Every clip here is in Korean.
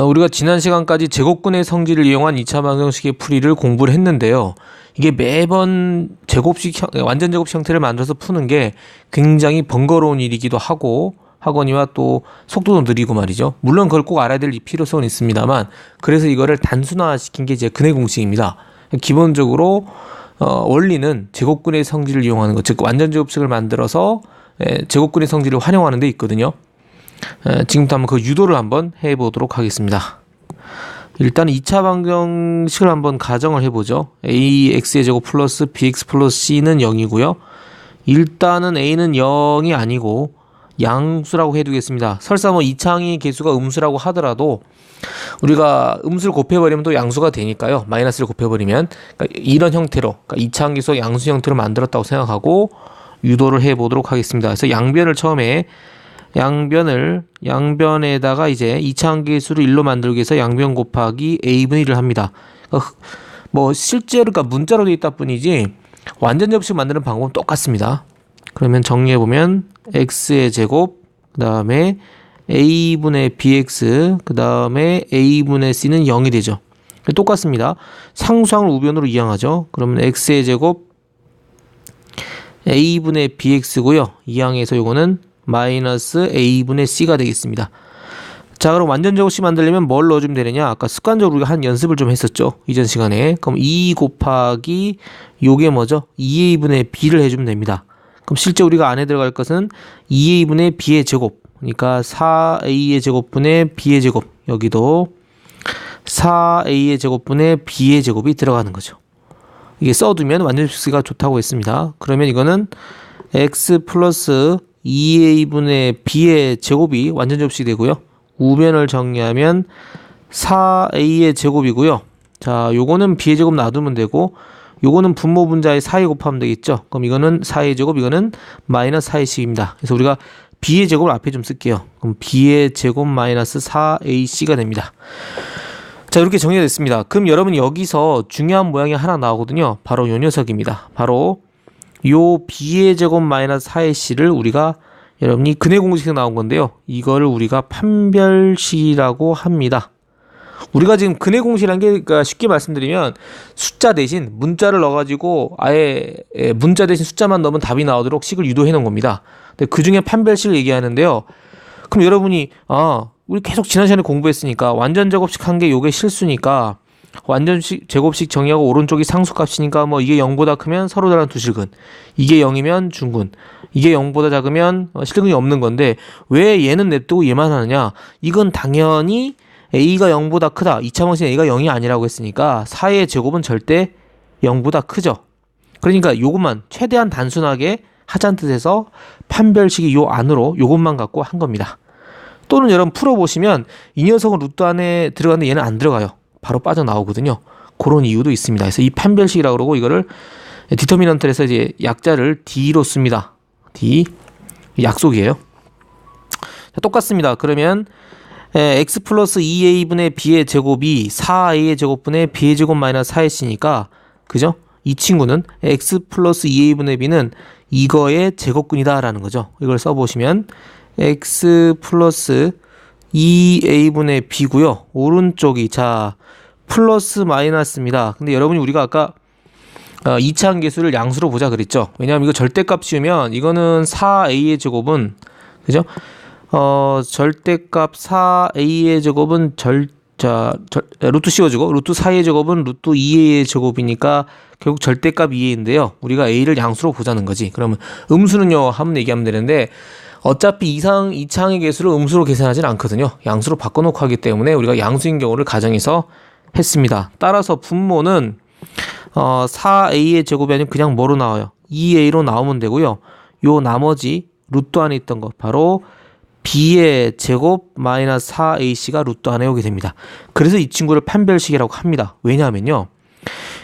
우리가 지난 시간까지 제곱근의 성질을 이용한 2차 방정식의 풀이를 공부를 했는데요. 이게 매번 완전 제곱식 형태를 만들어서 푸는 게 굉장히 번거로운 일이기도 하거니와 또 속도도 느리고 말이죠. 물론 그걸 꼭 알아야 될 필요성은 있습니다만, 그래서 이거를 단순화시킨 게 제 근의 공식입니다. 기본적으로 원리는 제곱근의 성질을 이용하는 것, 즉 완전 제곱식을 만들어서 제곱근의 성질을 활용하는 데 있거든요. 지금부터 한번 그 유도를 한번 해보도록 하겠습니다. 일단 2차 방정식을 한번 가정을 해보죠. ax의 제곱 플러스 bx 플러스 c는 0이고요. 일단은 a는 0이 아니고 양수라고 해두겠습니다. 설사 뭐 2차항의 개수가 음수라고 하더라도 우리가 음수를 곱해버리면 또 양수가 되니까요. 마이너스를 곱해버리면, 그러니까 이런 형태로, 그러니까 2차항 개수가 양수 형태로 만들었다고 생각하고 유도를 해보도록 하겠습니다. 그래서 양변을 처음에 양변에다가 이제 2차항 개수를 1로 만들기 위해서 양변 곱하기 a분의 1을 합니다. 뭐 실제로 그러니까 문자로 되어 있다 뿐이지 완전 제곱식 만드는 방법은 똑같습니다. 그러면 정리해보면 x의 제곱, 그 다음에 a분의 bx, 그 다음에 a분의 c는 0이 되죠. 똑같습니다. 상수항을 우변으로 이항하죠. 그러면 x의 제곱 a분의 bx고요. 이항에서 요거는 마이너스 a분의 c가 되겠습니다. 자, 그럼 완전 제곱식 만들려면 뭘 넣어주면 되느냐? 아까 습관적으로 우리가 한 연습을 좀 했었죠. 이전 시간에. 그럼 2 곱하기 요게 뭐죠? 2a분의 b를 해주면 됩니다. 그럼 실제 우리가 안에 들어갈 것은 2a분의 b의 제곱, 그러니까 4a의 제곱분의 b의 제곱, 여기도 4a의 제곱분의 b의 제곱이 들어가는 거죠. 이게 써두면 완전 제곱식이 좋다고 했습니다. 그러면 이거는 x 플러스 2a분의 b의 제곱이 완전 제곱식이 되고요. 우변을 정리하면 4a의 제곱이고요. 자, 요거는 b의 제곱 놔두면 되고, 요거는 분모 분자에 4에 곱하면 되겠죠. 그럼 이거는 4의 제곱, 이거는 마이너스 4ac입니다. 그래서 우리가 b의 제곱을 앞에 좀 쓸게요. 그럼 b의 제곱 마이너스 4ac가 됩니다. 자, 이렇게 정리가 됐습니다. 그럼 여러분 여기서 중요한 모양이 하나 나오거든요. 바로 요 녀석입니다. 바로 요 b의 제곱 마이너스 4ac를 우리가 여러분이 근의 공식에서 나온 건데요. 이거를 우리가 판별식이라고 합니다. 우리가 지금 근의 공식이라는 게, 그러니까 쉽게 말씀드리면 숫자 대신 문자를 넣어가지고 아예 문자 대신 숫자만 넣으면 답이 나오도록 식을 유도해 놓은 겁니다. 근데 그 중에 판별식을 얘기하는데요. 그럼 여러분이 우리 계속 지난 시간에 공부했으니까 완전 제곱식 한 게 요게 실수니까 완전 제곱식 정의하고 오른쪽이 상수값이니까 뭐 이게 0보다 크면 서로 다른 두 실근, 이게 0이면 중근, 이게 0보다 작으면 실근이 없는 건데 왜 얘는 냅두고 얘만 하느냐? 이건 당연히 a가 0보다 크다. 2차 방식 a가 0이 아니라고 했으니까 4의 제곱은 절대 0보다 크죠. 그러니까 요것만 최대한 단순하게 하자는 뜻에서 판별식이 요 안으로 요것만 갖고 한 겁니다. 또는 여러분 풀어보시면 이 녀석은 루트 안에 들어가는데 얘는 안 들어가요. 바로 빠져나오거든요. 그런 이유도 있습니다. 그래서 이 판별식이라고 그러고 이거를 디터미넌트에서 이제 약자를 D로 씁니다. D. 약속이에요. 자, 똑같습니다. 그러면 x 플러스 2a분의 b의 제곱이 4a의 제곱분의 b의 제곱 마이너스 4ac니까 그죠? 이 친구는 x 플러스 2a분의 b는 이거의 제곱근이다 라는 거죠. 이걸 써보시면 x 플러스 2a분의 b고요. 오른쪽이 자 플러스 마이너스입니다. 근데 여러분이 우리가 아까 2차항 개수를 양수로 보자 그랬죠. 왜냐하면 이거 절대값 씌우면 이거는 4a의 제곱은 그죠? 절대값 4a의 제곱은 루트 씌워주고 루트 4a의 제곱은 루트 2a의 제곱이니까 결국 절대값 2a인데요. 우리가 a를 양수로 보자는 거지. 그러면 음수는요 한번 얘기하면 되는데 어차피 2차항의 개수를 음수로 계산하진 않거든요. 양수로 바꿔놓고 하기 때문에 우리가 양수인 경우를 가정해서 했습니다. 따라서 분모는 4a의 제곱이 아니면 그냥 뭐로 나와요? 2a로 나오면 되고요. 요 나머지 루트 안에 있던 거 바로 b의 제곱 마이너스 4ac가 루트 안에 오게 됩니다. 그래서 이 친구를 판별식이라고 합니다. 왜냐하면요.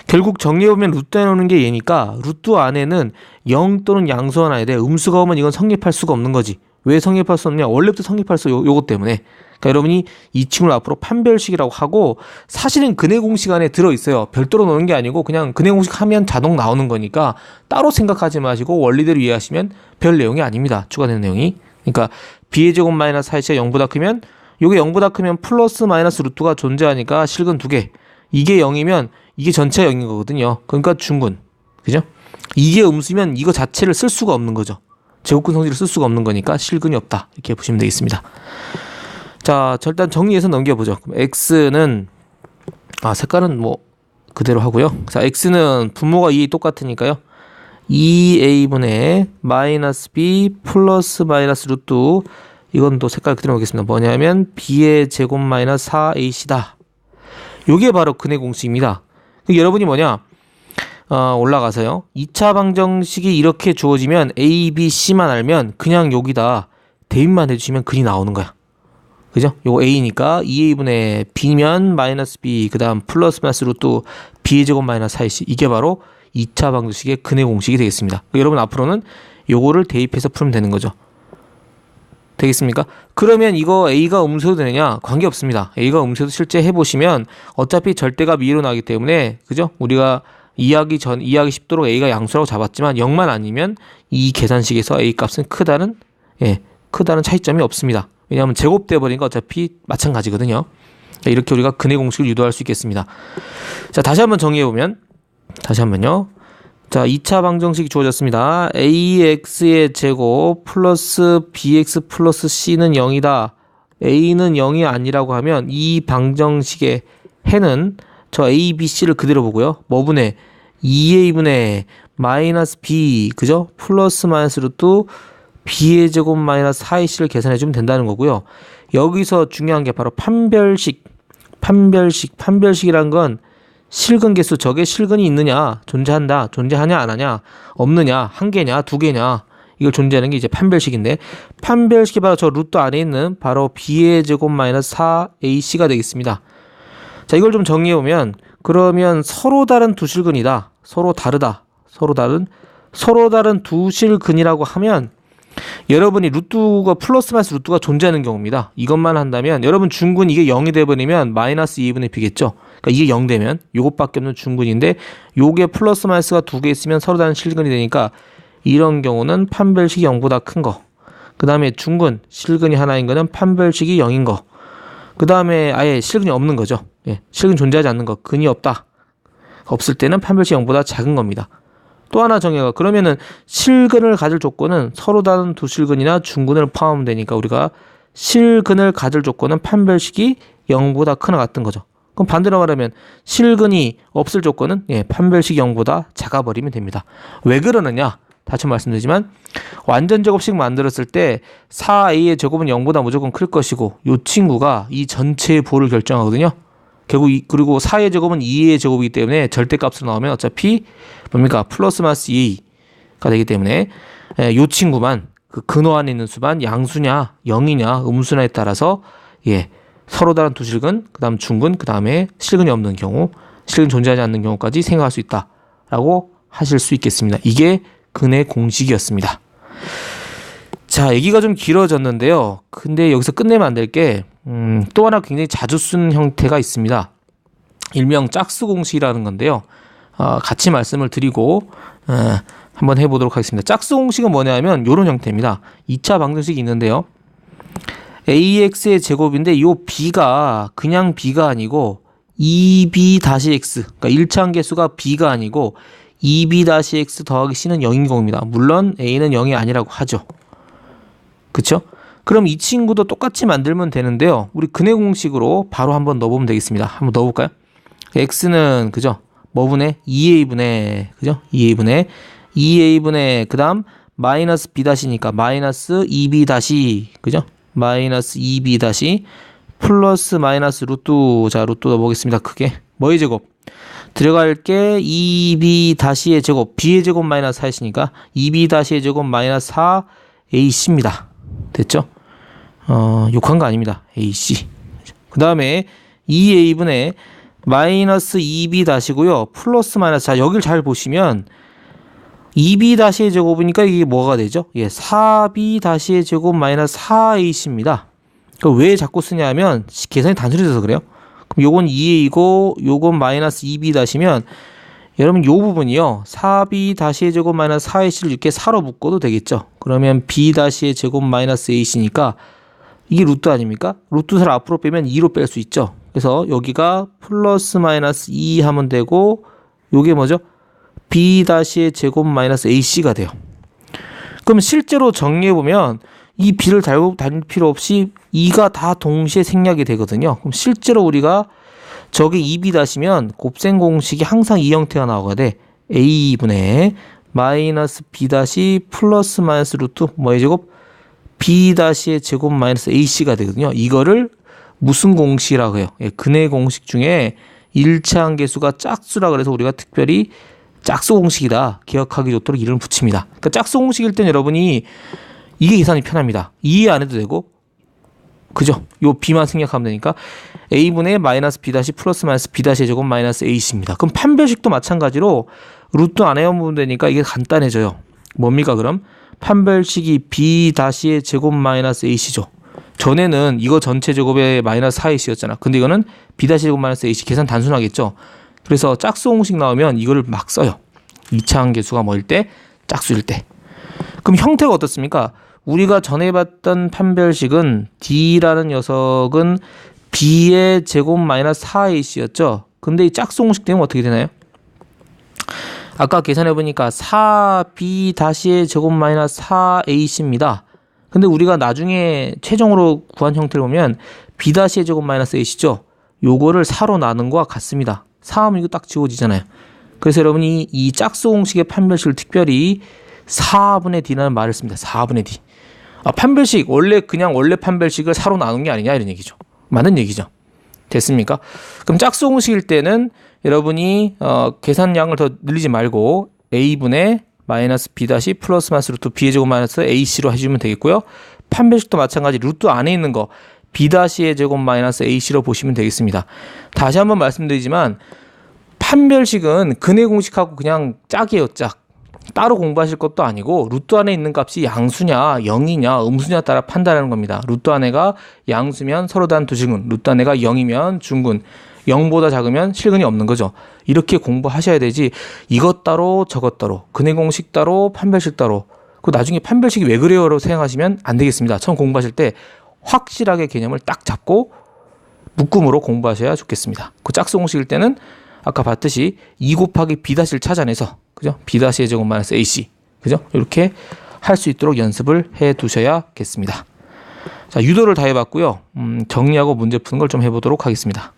결국 정리해보면 루트 안에 오는 게 얘니까 루트 안에는 0 또는 양수가 나야 돼. 음수가 오면 이건 성립할 수가 없는 거지. 왜 성립할 수 없느냐? 원래부터 성립할 수 요것 때문에. 그러니까 여러분이 이 친구를 앞으로 판별식이라고 하고 사실은 근의 공식 안에 들어있어요. 별도로 넣는 게 아니고 그냥 근의 공식 하면 자동 나오는 거니까 따로 생각하지 마시고 원리대로 이해하시면 별 내용이 아닙니다. 추가되는 내용이. 그러니까 b의 제곱 마이너스 4c가 0보다 크면 요게 0보다 크면 플러스 마이너스 루트가 존재하니까 실근 2개. 이게 0이면 이게 전체가 0인 거거든요. 그러니까 중근. 그죠? 이게 음수면 이거 자체를 쓸 수가 없는 거죠. 제곱근 성질을 쓸 수가 없는 거니까 실근이 없다. 이렇게 보시면 되겠습니다. 자, 일단 정리해서 넘겨보죠. 그럼 x는 색깔은 뭐 그대로 하고요. 자, x는 분모가 2 똑같으니까요. 2a분의 마이너스 b 플러스 마이너스 루트, 이건 또 색깔 그대로 하겠습니다. 뭐냐면 b의 제곱 마이너스 4ac다. 요게 바로 근의 공식입니다. 여러분이 뭐냐, 올라가서요. 2차 방정식이 이렇게 주어지면 a, b, c만 알면 그냥 여기다 대입만 해주시면 근이 나오는 거야. 그죠? 요거 a니까 2a분의 b면 마이너스 b, 그 다음 플러스 마이너스 루트 b의 제곱 마이너스 4ac. 이게 바로 2차 방정식의 근의 공식이 되겠습니다. 여러분 앞으로는 요거를 대입해서 풀면 되는 거죠. 되겠습니까? 그러면 이거 a가 음수도 되느냐? 관계없습니다. a가 음수도 실제 해보시면 어차피 절대값 2로 나오기 때문에, 그죠? 우리가 이해하기 쉽도록 a가 양수라고 잡았지만 0만 아니면 이 계산식에서 a 값은 크다는 차이점이 없습니다. 왜냐하면 제곱돼 버리니까 어차피 마찬가지거든요. 이렇게 우리가 근의 공식을 유도할 수 있겠습니다. 자, 다시 한번 정리해보면, 다시 한번요. 자, 2차 방정식이 주어졌습니다. ax의 제곱 플러스 bx 플러스 c는 0이다. a는 0이 아니라고 하면 이 방정식의 해는 저 a, b, c를 그대로 보고요. 뭐분의 2a분의 마이너스 b, 그죠? 플러스 마이너스 루트 b의 제곱 마이너스 4ac를 계산해주면 된다는 거고요. 여기서 중요한 게 바로 판별식이란 건 실근 개수, 저게 실근이 있느냐, 존재한다, 존재하냐 안 하냐, 없느냐, 한 개냐, 두 개냐, 이걸 존재하는 게 이제 판별식인데, 판별식이 바로 저 루트 안에 있는 바로 b의 제곱 마이너스 4ac가 되겠습니다. 자, 이걸 좀 정리해보면, 그러면 서로 다른 두 실근이다, 서로 다르다, 서로 다른 두 실근이라고 하면 여러분이 루트가 플러스 마이너스 루트가 존재하는 경우입니다. 이것만 한다면 여러분 중근 이게 0이 돼버리면 마이너스 2분의 b겠죠. 그러니까 이게 0 되면 요것밖에 없는 중근인데, 요게 플러스 마이너스가 두 개 있으면 서로 다른 실근이 되니까 이런 경우는 판별식이 0보다 큰 거. 그 다음에 중근 실근이 하나인 거는 판별식이 0인 거. 그 다음에 아예 실근이 없는 거죠. 실근 존재하지 않는 거, 근이 없다. 없을 때는 판별식 0보다 작은 겁니다. 또 하나 정해가, 그러면은 실근을 가질 조건은 서로 다른 두 실근이나 중근을 포함하면 되니까 우리가 실근을 가질 조건은 판별식이 0보다 크나 같은 거죠. 그럼 반대로 말하면 실근이 없을 조건은 판별식이 0보다 작아버리면 됩니다. 왜 그러느냐? 다시 말씀드리지만 완전 제곱식 만들었을 때 4a의 제곱은 0보다 무조건 클 것이고, 이 친구가 이 전체의 보를 결정하거든요. 결국 그리고 4의 제곱은 2의 제곱이기 때문에 절대값으로 나오면 어차피 뭡니까? 플러스 마이너스 2가 되기 때문에 이 친구만, 그 근호 안에 있는 수만 양수냐 0이냐 음수냐에 따라서 서로 다른 두 실근, 그 다음 중근, 그 다음에 실근이 없는 경우, 실근 존재하지 않는 경우까지 생각할 수 있다라고 하실 수 있겠습니다. 이게 근의 공식이었습니다. 자, 얘기가 좀 길어졌는데요. 근데 여기서 끝내면 안 될 게 또 하나 굉장히 자주 쓰는 형태가 있습니다. 일명 짝수 공식이라는 건데요. 같이 말씀을 드리고 한번 해보도록 하겠습니다. 짝수 공식은 뭐냐면 이런 형태입니다. 2차 방정식이 있는데요. ax의 제곱인데 이 b가 그냥 b가 아니고 2b-x, 그러니까 1차 개수가 b가 아니고 2b-x 더하기 c는 0인 경우입니다. 물론 a는 0이 아니라고 하죠. 그쵸? 그럼 이 친구도 똑같이 만들면 되는데요. 우리 근의 공식으로 바로 한번 넣어보면 되겠습니다. 한번 넣어볼까요? x는 그죠? 뭐분의 2a분의 그죠? 2a분의 그 다음 마이너스 b-니까 마이너스 2b- 그죠? 마이너스 2b- 플러스 마이너스 루트. 자, 루트 넣어보겠습니다. 크게 뭐의 제곱? 들어갈 게 2b-의 제곱, b의 제곱 마이너스 4이니까 2b-의 제곱 마이너스 4ac입니다. 됐죠? 욕한 거 아닙니다. ac. 그 다음에 2a분의 마이너스 2b-고요. 플러스 마이너스. 자, 여길 잘 보시면 2b-의 제곱이니까 이게 뭐가 되죠? 4b-의 제곱 마이너스 4ac입니다. 왜 자꾸 쓰냐면 계산이 단순해져서 그래요. 그럼 요건 2a이고 요건 마이너스 2b-면 여러분 요 부분이요. 4b-의 제곱 마이너스 4ac를 이렇게 4로 묶어도 되겠죠. 그러면 b-의 제곱 마이너스 ac니까 이게 루트 아닙니까? 루트를 앞으로 빼면 2로 뺄 수 있죠. 그래서 여기가 플러스 마이너스 2 하면 되고 요게 뭐죠? b-의 제곱 마이너스 ac가 돼요. 그럼 실제로 정리해보면 이 b를 달고 다닐 필요 없이 2가 다 동시에 생략이 되거든요. 그럼 실제로 우리가 저게 2b-면 곱셈 공식이 항상 이 형태가 나오게 돼. a분의 마이너스 b- 플러스 마이너스 루트 뭐의 제곱? b-의 제곱 마이너스 ac가 되거든요. 이거를 무슨 공식이라고 해요? 예, 근해 공식 중에 일차항계수가 짝수라 그래서 우리가 특별히 짝수 공식이다 기억하기 좋도록 이름을 붙입니다. 그러니까 짝수 공식일 땐 여러분이 이게 계산이 편합니다. 이해 안 해도 되고, 그죠? 요 b만 생략하면 되니까 a분의 마이너스 b- 플러스 마이너스 b-의 제곱 마이너스 ac입니다. 그럼 판별식도 마찬가지로 루트 안 해보면 되니까 이게 간단해져요. 뭡니까 그럼? 판별식이 b-의 제곱 마이너스 ac죠. 전에는 이거 전체 제곱에 마이너스 4ac였잖아. 근데 이거는 b- 제곱 마이너스 ac 계산 단순하겠죠. 그래서 짝수 공식 나오면 이거를 막 써요. 2차항 계수가 뭐일 때? 짝수일 때. 그럼 형태가 어떻습니까? 우리가 전에 봤던 판별식은 D라는 녀석은 B의 제곱 마이너스 4ac였죠. 근데 이 짝수 공식 되면 어떻게 되나요? 아까 계산해보니까 4B-의 제곱 마이너스 4ac입니다. 근데 우리가 나중에 최종으로 구한 형태를 보면 B-의 제곱 마이너스 ac죠. 요거를 4로 나눈 거와 같습니다. 4하면 이거 딱 지워지잖아요. 그래서 여러분이 이 짝수 공식의 판별식을 특별히 4분의 D라는 말을 씁니다. 4분의 D. 판별식 원래 판별식을 4로 나눈 게 아니냐 이런 얘기죠. 맞는 얘기죠. 됐습니까? 그럼 짝수 공식일 때는 여러분이 계산량을 더 늘리지 말고 a분의 마이너스 b- 플러스 마이너스 루트 b의 제곱 마이너스 ac로 해주면 되겠고요. 판별식도 마찬가지 루트 안에 있는 거 b-의 제곱 마이너스 ac로 보시면 되겠습니다. 다시 한번 말씀드리지만 판별식은 근해 공식하고 그냥 짝이에요. 짝. 따로 공부하실 것도 아니고 루트 안에 있는 값이 양수냐 0이냐 음수냐 따라 판단하는 겁니다. 루트 안에가 양수면 서로 다른 두 실근, 루트 안에가 0이면 중근, 0보다 작으면 실근이 없는 거죠. 이렇게 공부하셔야 되지 이것 따로 저것 따로 근해 공식 따로 판별식 따로 그 나중에 판별식이 왜 그래요라고 생각하시면 안 되겠습니다. 처음 공부하실 때 확실하게 개념을 딱 잡고 묶음으로 공부하셔야 좋겠습니다. 그 짝수 공식일 때는 아까 봤듯이 2 곱하기 b-를 찾아내서 그죠? b-의 제곱 마이너스 ac 그죠? 이렇게 할 수 있도록 연습을 해 두셔야겠습니다. 자, 유도를 다 해봤고요. 정리하고 문제 푸는 걸 좀 해보도록 하겠습니다.